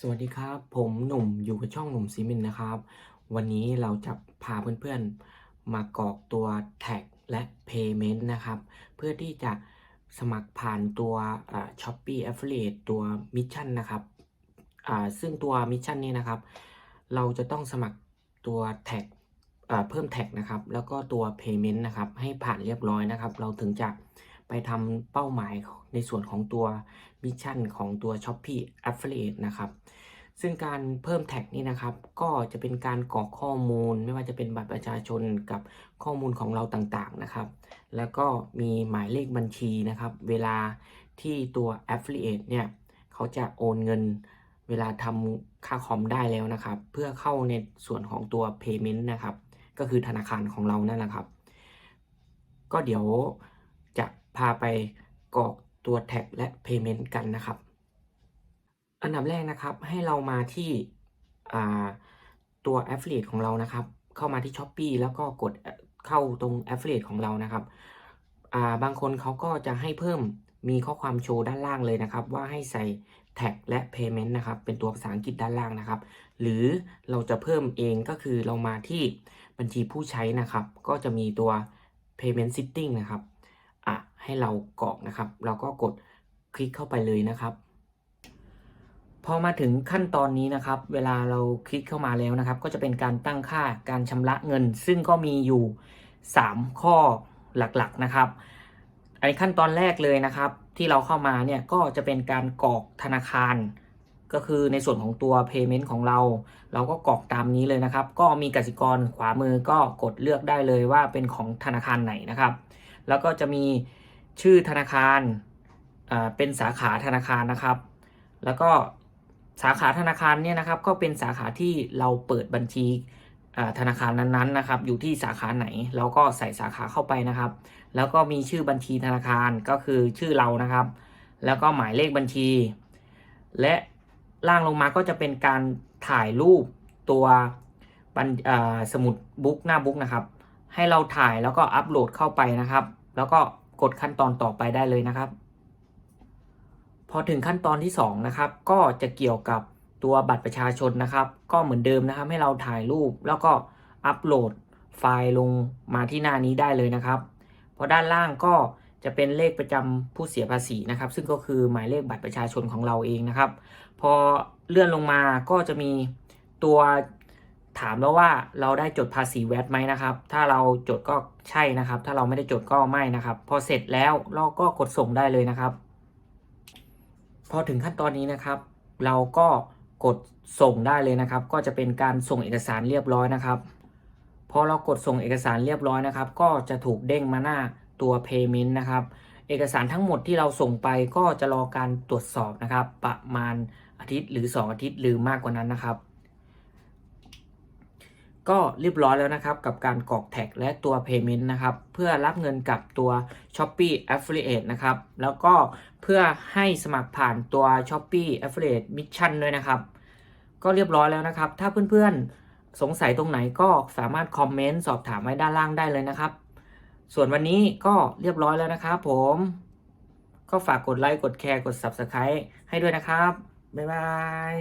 สวัสดีครับผมหนุ่มอยู่กับช่องหนุ่มซีเมนต์นะครับวันนี้เราจะพาเพื่อนๆมากรอกตัวแท็กและ Payment นะครับเพื่อที่จะสมัครผ่านตัวShopee Affiliate ตัวมิชชั่นนะครับซึ่งตัวมิชชั่นนี้นะครับเราจะต้องสมัครตัวแท็กเพิ่มแท็กนะครับแล้วก็ตัว Payment นะครับให้ผ่านเรียบร้อยนะครับเราถึงจะไปทำเป้าหมายในส่วนของตัวมิชชั่นของตัว Shopee Affiliate นะครับซึ่งการเพิ่มแท็กนี่นะครับก็จะเป็นการกรอกข้อมูลไม่ว่าจะเป็นบัตรประชาชนกับข้อมูลของเราต่างๆนะครับแล้วก็มีหมายเลขบัญชีนะครับเวลาที่ตัว Affiliate เนี่ยเขาจะโอนเงินเวลาทำค่าคอมได้แล้วนะครับเพื่อเข้าในส่วนของตัว Payment นะครับก็คือธนาคารของเรานั่นแหละครับก็เดี๋ยวจะพาไปกรอกตัวแท็กและ Payment กันนะครับ อันดับแรกนะครับให้เรามาที่อ่าตัว Affiliate ของเรานะครับเข้ามาที่ Shopee แล้วก็กดเข้าตรง Affiliate ของเรานะครับบางคนเขาก็จะให้เพิ่มมีข้อความโชว์ด้านล่างเลยนะครับว่าให้ใส่แท็กและ Payment นะครับเป็นตัวภาษาอังกฤษด้านล่างนะครับหรือเราจะเพิ่มเองก็คือเรามาที่บัญชีผู้ใช้นะครับก็จะมีตัว Payment Setting นะครับให้เรากรอกนะครับเราก็กดคลิกเข้าไปเลยนะครับ พอมาถึงขั้นตอนนี้นะครับเวลาเราคลิกเข้ามาแล้วนะครับก็จะเป็นการตั้งค่าการชำระเงินซึ่งก็มีอยู่3ข้อหลักๆนะครับไอ้ขั้นตอนแรกเลยนะครับที่เราเข้ามาเนี่ยก็จะเป็นการกรอกธนาคารก็คือในส่วนของตัว Payment ของเราเราก็กรอกตามนี้เลยนะครับก็มีกสิกรขวามือก็กดเลือกได้เลยว่าเป็นของธนาคารไหนนะครับแล้วก็จะมีชื่อธนาคารเป็นสาขาธนาคารนะครับ แล้วก็สาขาธนาคารเนี่ยนะครับก็เป็นสาขาที่เราเปิดบัญชีธนาคารนั้นๆนะครับอยู่ที่สาขาไหนเราก็ใส่สาขาเข้าไปนะครับแล้วก็มีชื่อบัญชีธนาคารก็คือชื่อเรานะครับแล้วก็หมายเลขบัญชี และล่างลงมาก็จะเป็นการถ่ายรูปตัวสมุดบุ๊กหน้าบุ๊กนะครับให้เราถ่ายแล้วก็อัปโหลดเข้าไปนะครับแล้วก็กดขั้นตอนต่อไปได้เลยนะครับ พอถึงขั้นตอนที่2นะครับก็จะเกี่ยวกับตัวบัตรประชาชนนะครับก็เหมือนเดิมนะครับให้เราถ่ายรูปแล้วก็อัปโหลดไฟล์ลงมาที่หน้านี้ได้เลยนะครับพอด้านล่างก็จะเป็นเลขประจำผู้เสียภาษีนะครับซึ่งก็คือหมายเลขบัตรประชาชนของเราเองนะครับพอเลื่อนลงมาก็จะมีตัวถามแล้วว่าเราได้จดภาษี VAT ไหมนะครับถ้าเราจดก็ใช่นะครับถ้าเราไม่ได้จดก็ไม่นะครับพอเสร็จแล้วเราก็กดส่งได้เลยนะครับ พอถึงขั้นตอนนี้นะครับเราก็กดส่งได้เลยนะครับก็จะเป็นการส่งเอกสารเรียบร้อยนะครับพอเรากดส่งเอกสารเรียบร้อยนะครับก็จะถูกเด้งมาหน้าตัว Payment นะครับเอกสารทั้งหมดที่เราส่งไปก็จะรอการตรวจสอบนะครับประมาณอาทิตย์หรือ2อาทิตย์หรือมากกว่านั้นนะครับ ก็เรียบร้อยแล้วนะครับกับการกรอกแท็กและตัว Payment นะครับเพื่อรับเงินกับตัว Shopee Affiliate นะครับแล้วก็เพื่อให้สมัครผ่านตัว Shopee Affiliate Mission ด้วยนะครับก็เรียบร้อยแล้วนะครับถ้าเพื่อนๆสงสัยตรงไหนก็สามารถคอมเมนต์สอบถามไว้ด้านล่างได้เลยนะครับส่วนวันนี้ก็เรียบร้อยแล้วนะครับผมก็ฝากกดไลค์กดแชร์กด Subscribe ให้ด้วยนะครับบ๊ายบาย